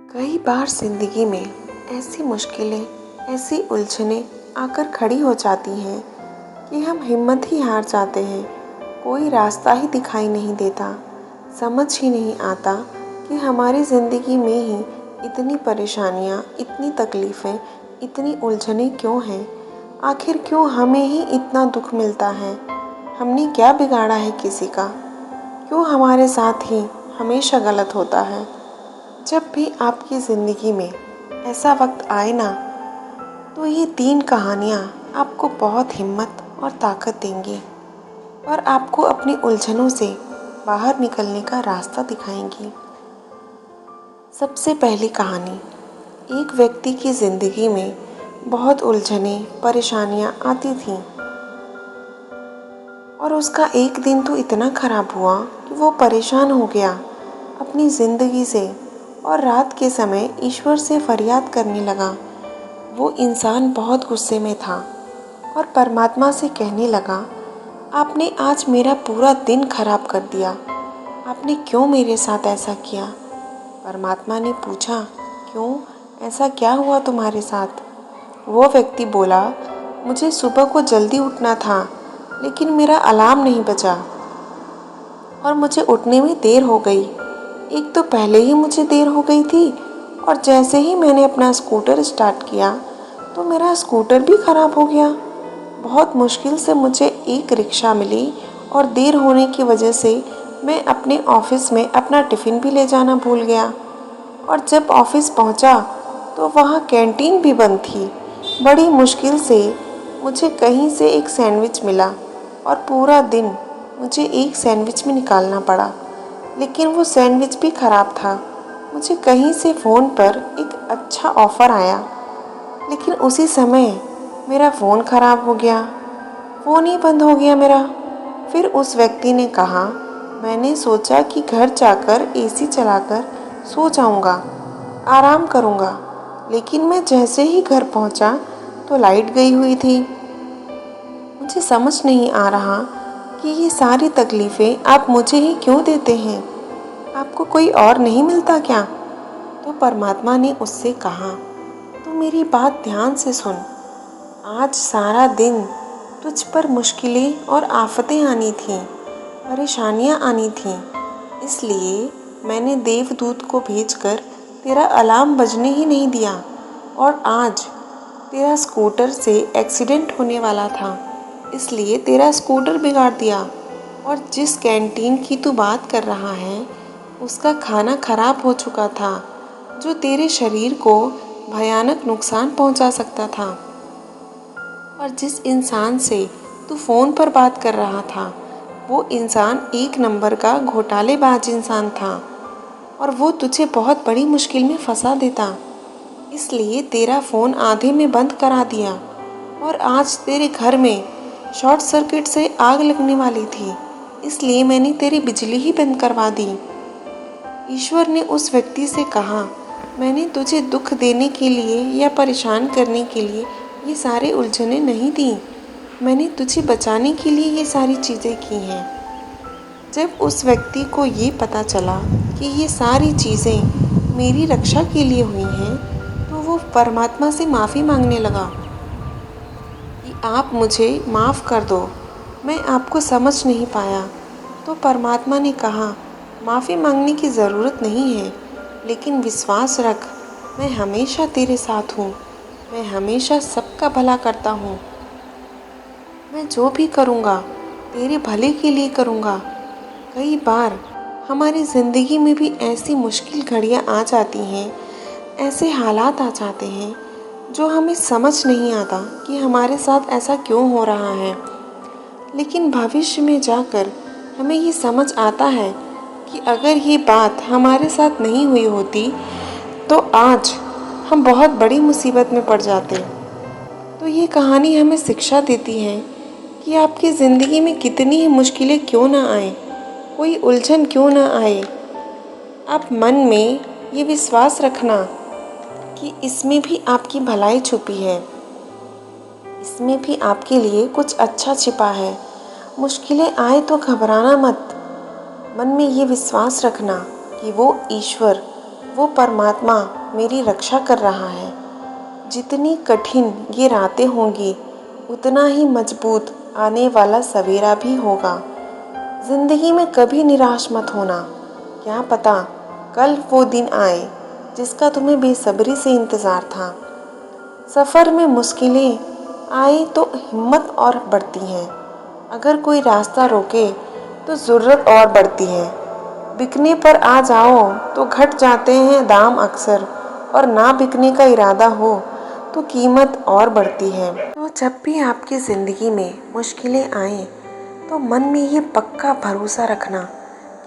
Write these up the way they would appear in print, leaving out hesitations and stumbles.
कई बार ज़िंदगी में ऐसी मुश्किलें, ऐसी उलझनें आकर खड़ी हो जाती हैं कि हम हिम्मत ही हार जाते हैं। कोई रास्ता ही दिखाई नहीं देता, समझ ही नहीं आता कि हमारी ज़िंदगी में ही इतनी परेशानियाँ, इतनी तकलीफ़ें, इतनी उलझनें क्यों हैं? आखिर क्यों हमें ही इतना दुख मिलता है? हमने क्या बिगाड़ा है किसी का? क्यों हमारे साथ ही हमेशा गलत होता है? जब भी आपकी ज़िंदगी में ऐसा वक्त आए ना, तो ये 3 कहानियाँ आपको बहुत हिम्मत और ताकत देंगी और आपको अपनी उलझनों से बाहर निकलने का रास्ता दिखाएंगी। सबसे पहली कहानी, एक व्यक्ति की ज़िंदगी में बहुत उलझनें, परेशानियाँ आती थीं और उसका एक दिन तो इतना ख़राब हुआ कि वो परेशान हो गया अपनी ज़िंदगी से और रात के समय ईश्वर से फरियाद करने लगा। वो इंसान बहुत गुस्से में था और परमात्मा से कहने लगा, आपने आज मेरा पूरा दिन खराब कर दिया। आपने क्यों मेरे साथ ऐसा किया? परमात्मा ने पूछा, क्यों, ऐसा क्या हुआ तुम्हारे साथ? वो व्यक्ति बोला, मुझे सुबह को जल्दी उठना था, लेकिन मेरा अलार्म नहीं बजा और मुझे उठने में देर हो गई। एक तो पहले ही मुझे देर हो गई थी और जैसे ही मैंने अपना स्कूटर स्टार्ट किया तो मेरा स्कूटर भी ख़राब हो गया। बहुत मुश्किल से मुझे एक रिक्शा मिली और देर होने की वजह से मैं अपने ऑफिस में अपना टिफ़िन भी ले जाना भूल गया और जब ऑफिस पहुंचा तो वहाँ कैंटीन भी बंद थी। बड़ी मुश्किल से मुझे कहीं से एक सैंडविच मिला और पूरा दिन मुझे एक सैंडविच में निकालना पड़ा, लेकिन वो सैंडविच भी ख़राब था। मुझे कहीं से फ़ोन पर एक अच्छा ऑफ़र आया, लेकिन उसी समय मेरा फ़ोन ख़राब हो गया, फ़ोन ही बंद हो गया मेरा। फिर उस व्यक्ति ने कहा, मैंने सोचा कि घर जाकर एसी चलाकर सो जाऊंगा, आराम करूंगा, लेकिन मैं जैसे ही घर पहुंचा तो लाइट गई हुई थी। मुझे समझ नहीं आ रहा कि ये सारी तकलीफ़ें आप मुझे ही क्यों देते हैं? आपको कोई और नहीं मिलता क्या? तो परमात्मा ने उससे कहा, तू मेरी बात ध्यान से सुन। आज सारा दिन तुझ पर मुश्किलें और आफतें आनी थीं, परेशानियां आनी थीं, इसलिए मैंने देवदूत को भेजकर तेरा अलार्म बजने ही नहीं दिया और आज तेरा स्कूटर से एक्सीडेंट होने वाला था, इसलिए तेरा स्कूटर बिगाड़ दिया और जिस कैंटीन की तू बात कर रहा है उसका खाना खराब हो चुका था, जो तेरे शरीर को भयानक नुकसान पहुंचा सकता था। और जिस इंसान से तू फ़ोन पर बात कर रहा था वो इंसान एक नंबर का घोटालेबाज इंसान था और वो तुझे बहुत बड़ी मुश्किल में फंसा देता, इसलिए तेरा फ़ोन आधे में बंद करा दिया और आज तेरे घर में शॉर्ट सर्किट से आग लगने वाली थी, इसलिए मैंने तेरी बिजली ही बंद करवा दी। ईश्वर ने उस व्यक्ति से कहा, मैंने तुझे दुख देने के लिए या परेशान करने के लिए ये सारे उलझनें नहीं दी, मैंने तुझे बचाने के लिए ये सारी चीज़ें की हैं। जब उस व्यक्ति को ये पता चला कि ये सारी चीज़ें मेरी रक्षा के लिए हुई हैं, तो वो परमात्मा से माफ़ी मांगने लगा कि आप मुझे माफ़ कर दो, मैं आपको समझ नहीं पाया। तो परमात्मा ने कहा, माफ़ी मांगने की ज़रूरत नहीं है, लेकिन विश्वास रख, मैं हमेशा तेरे साथ हूँ, मैं हमेशा सबका भला करता हूँ। मैं जो भी करूँगा तेरे भले के लिए करूँगा। कई बार हमारी ज़िंदगी में भी ऐसी मुश्किल घड़ियाँ आ जाती हैं, ऐसे हालात आ जाते हैं जो हमें समझ नहीं आता कि हमारे साथ ऐसा क्यों हो रहा है, लेकिन भविष्य में जाकर हमें ये समझ आता है कि अगर ये बात हमारे साथ नहीं हुई होती तो आज हम बहुत बड़ी मुसीबत में पड़ जाते। तो ये कहानी हमें शिक्षा देती है कि आपकी ज़िंदगी में कितनी ही मुश्किलें क्यों ना आए, कोई उलझन क्यों ना आए, आप मन में ये विश्वास रखना कि इसमें भी आपकी भलाई छुपी है, इसमें भी आपके लिए कुछ अच्छा छिपा है। मुश्किलें आए तो घबराना मत, मन में ये विश्वास रखना कि वो ईश्वर, वो परमात्मा मेरी रक्षा कर रहा है। जितनी कठिन ये रातें होंगी, उतना ही मजबूत आने वाला सवेरा भी होगा। जिंदगी में कभी निराश मत होना। क्या पता कल वो दिन आए जिसका तुम्हें बेसब्री से इंतज़ार था। सफ़र में मुश्किलें आए तो हिम्मत और बढ़ती है। अगर कोई रास्ता रोके तो ज़रूरत और बढ़ती है। बिकने पर आ जाओ तो घट जाते हैं दाम अक्सर, और ना बिकने का इरादा हो तो कीमत और बढ़ती है। तो जब भी आपकी ज़िंदगी में मुश्किलें आएँ तो मन में ये पक्का भरोसा रखना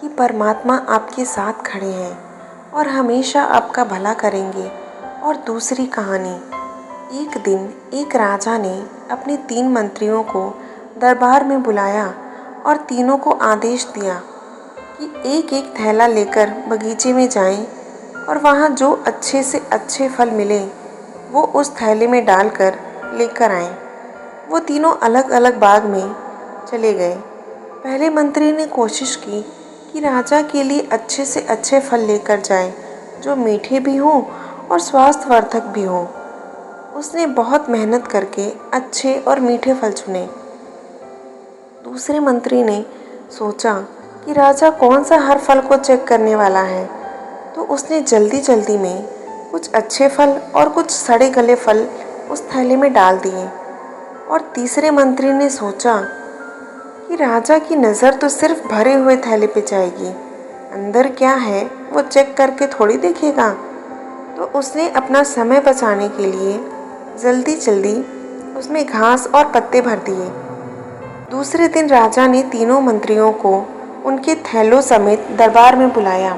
कि परमात्मा आपके साथ खड़े हैं और हमेशा आपका भला करेंगे। और दूसरी कहानी, एक दिन एक राजा ने अपने 3 मंत्रियों को दरबार में बुलाया और तीनों को आदेश दिया कि एक एक थैला लेकर बगीचे में जाएं और वहाँ जो अच्छे से अच्छे फल मिले वो उस थैले में डालकर लेकर आएं। वो तीनों अलग अलग बाग में चले गए। पहले मंत्री ने कोशिश की कि राजा के लिए अच्छे से अच्छे फल लेकर जाए जो मीठे भी हों और स्वास्थ्यवर्धक भी हों। उसने बहुत मेहनत करके अच्छे और मीठे फल चुने। दूसरे मंत्री ने सोचा कि राजा कौन सा हर फल को चेक करने वाला है, तो उसने जल्दी जल्दी में कुछ अच्छे फल और कुछ सड़े गले फल उस थैले में डाल दिए। और तीसरे मंत्री ने सोचा कि राजा की नज़र तो सिर्फ भरे हुए थैले पे जाएगी, अंदर क्या है वो चेक करके थोड़ी देखेगा। तो उसने अपना समय बचाने के लिए जल्दी जल्दी उसमें घास और पत्ते भर दिए। दूसरे दिन राजा ने तीनों मंत्रियों को उनके थैलों समेत दरबार में बुलाया,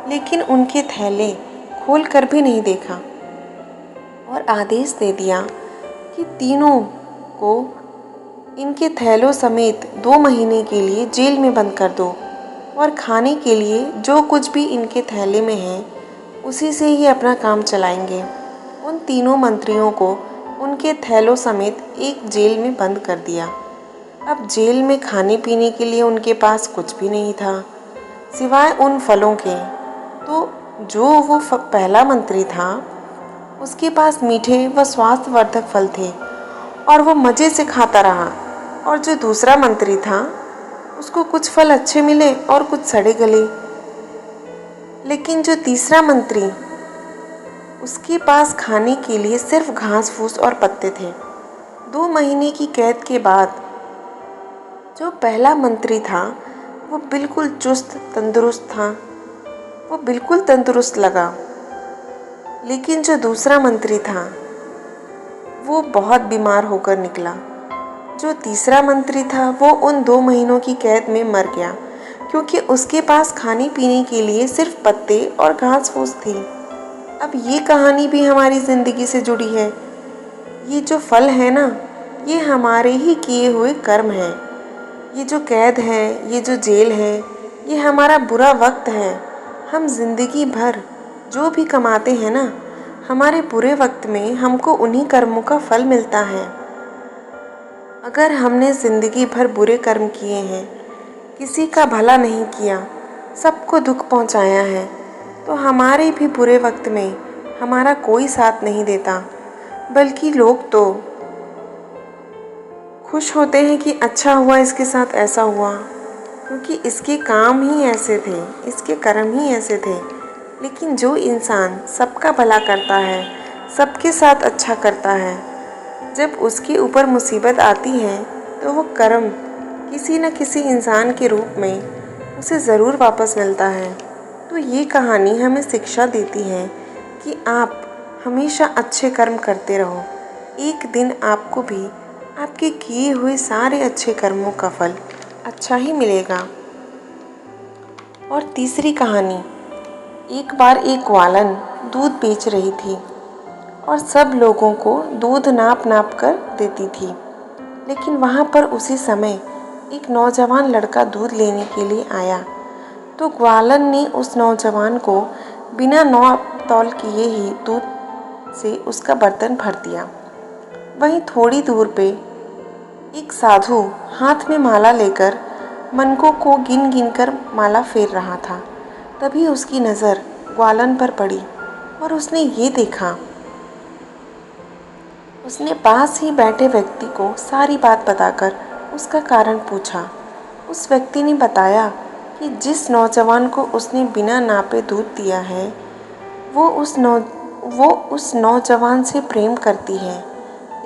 लेकिन उनके थैले खोल कर भी नहीं देखा और आदेश दे दिया कि तीनों को इनके थैलों समेत 2 महीने के लिए जेल में बंद कर दो और खाने के लिए जो कुछ भी इनके थैले में है उसी से ही अपना काम चलाएंगे। उन तीनों मंत्रियों को उनके थैलों समेत एक जेल में बंद कर दिया। अब जेल में खाने पीने के लिए उनके पास कुछ भी नहीं था सिवाय उन फलों के। तो जो वो पहला मंत्री था उसके पास मीठे व स्वास्थ्यवर्धक फल थे और वो मज़े से खाता रहा, और जो दूसरा मंत्री था उसको कुछ फल अच्छे मिले और कुछ सड़े गले। लेकिन जो तीसरा मंत्री, उसके पास खाने के लिए सिर्फ घास फूस और पत्ते थे। 2 महीने की कैद के बाद जो पहला मंत्री था वो बिल्कुल चुस्त तंदुरुस्त था, वो बिल्कुल तंदुरुस्त लगा। लेकिन जो दूसरा मंत्री था वो बहुत बीमार होकर निकला। जो तीसरा मंत्री था वो उन 2 महीनों की कैद में मर गया, क्योंकि उसके पास खाने पीने के लिए सिर्फ पत्ते और घास फूस थी। अब ये कहानी भी हमारी ज़िंदगी से जुड़ी है। ये जो फल है ना, ये हमारे ही किए हुए कर्म हैं। ये जो कैद है, ये जो जेल है, ये हमारा बुरा वक्त है। हम जिंदगी भर जो भी कमाते हैं ना, हमारे बुरे वक्त में हमको उन्हीं कर्मों का फल मिलता है। अगर हमने ज़िंदगी भर बुरे कर्म किए हैं, किसी का भला नहीं किया, सबको दुख पहुंचाया है, तो हमारे भी बुरे वक्त में हमारा कोई साथ नहीं देता, बल्कि लोग तो खुश होते हैं कि अच्छा हुआ इसके साथ ऐसा हुआ, क्योंकि इसके काम ही ऐसे थे, इसके कर्म ही ऐसे थे। लेकिन जो इंसान सबका भला करता है, सबके साथ अच्छा करता है, जब उसके ऊपर मुसीबत आती है तो वो कर्म किसी न किसी इंसान के रूप में उसे ज़रूर वापस मिलता है। तो ये कहानी हमें शिक्षा देती है कि आप हमेशा अच्छे कर्म करते रहो। एक दिन आपको भी आपके किए हुए सारे अच्छे कर्मों का फल अच्छा ही मिलेगा। और तीसरी कहानी, एक बार एक ग्वालन दूध बेच रही थी और सब लोगों को दूध नाप नाप कर देती थी। लेकिन वहाँ पर उसी समय एक नौजवान लड़का दूध लेने के लिए आया, तो ग्वालन ने उस नौजवान को बिना नाप तौल किए ही दूध से उसका बर्तन भर दिया। वहीं थोड़ी दूर पे एक साधु हाथ में माला लेकर मनकों को गिन गिन कर माला फेर रहा था। तभी उसकी नज़र ग्वालन पर पड़ी और उसने ये देखा। उसने पास ही बैठे व्यक्ति को सारी बात बताकर उसका कारण पूछा। उस व्यक्ति ने बताया कि जिस नौजवान को उसने बिना नापे दूध दिया है वो उस नौजवान से प्रेम करती है,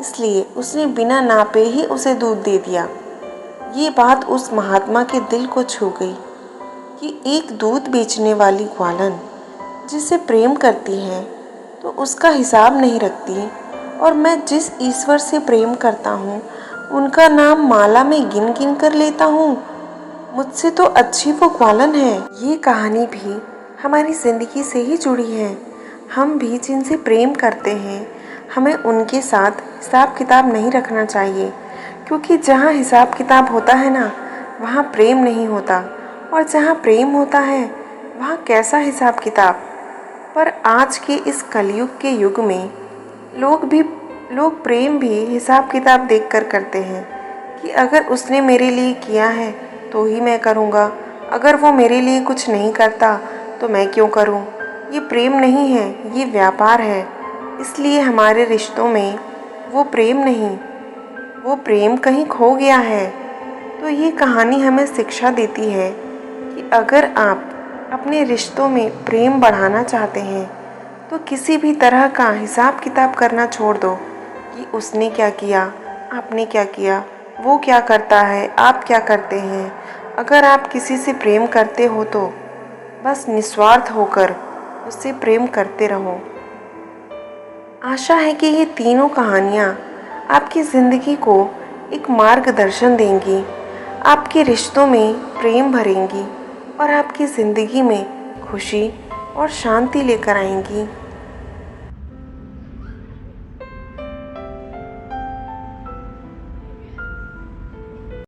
इसलिए उसने बिना नापे ही उसे दूध दे दिया। ये बात उस महात्मा के दिल को छू गई कि एक दूध बेचने वाली ग्वालन जिसे प्रेम करती है तो उसका हिसाब नहीं रखती, और मैं जिस ईश्वर से प्रेम करता हूँ उनका नाम माला में गिन गिन कर लेता हूँ, मुझसे तो अच्छी वो ग्वालन है। ये कहानी भी हमारी ज़िंदगी से ही जुड़ी है। हम भी जिनसे प्रेम करते हैं हमें उनके साथ हिसाब किताब नहीं रखना चाहिए, क्योंकि जहाँ हिसाब किताब होता है ना, वहाँ प्रेम नहीं होता, और जहाँ प्रेम होता है वहाँ कैसा हिसाब किताब। पर आज के इस कलयुग के युग में लोग प्रेम भी हिसाब किताब देखकर करते हैं कि अगर उसने मेरे लिए किया है तो ही मैं करूँगा, अगर वो मेरे लिए कुछ नहीं करता तो मैं क्यों करूँ। ये प्रेम नहीं है, ये व्यापार है। इसलिए हमारे रिश्तों में वो प्रेम नहीं, वो प्रेम कहीं खो गया है। तो ये कहानी हमें शिक्षा देती है कि अगर आप अपने रिश्तों में प्रेम बढ़ाना चाहते हैं तो किसी भी तरह का हिसाब किताब करना छोड़ दो कि उसने क्या किया, आपने क्या किया, वो क्या करता है, आप क्या करते हैं। अगर आप किसी से प्रेम करते हो तो बस निस्वार्थ होकर उससे प्रेम करते रहो। आशा है कि ये तीनों कहानियाँ आपकी ज़िंदगी को एक मार्गदर्शन देंगी, आपके रिश्तों में प्रेम भरेंगी और आपकी ज़िंदगी में खुशी और शांति लेकर आएंगी।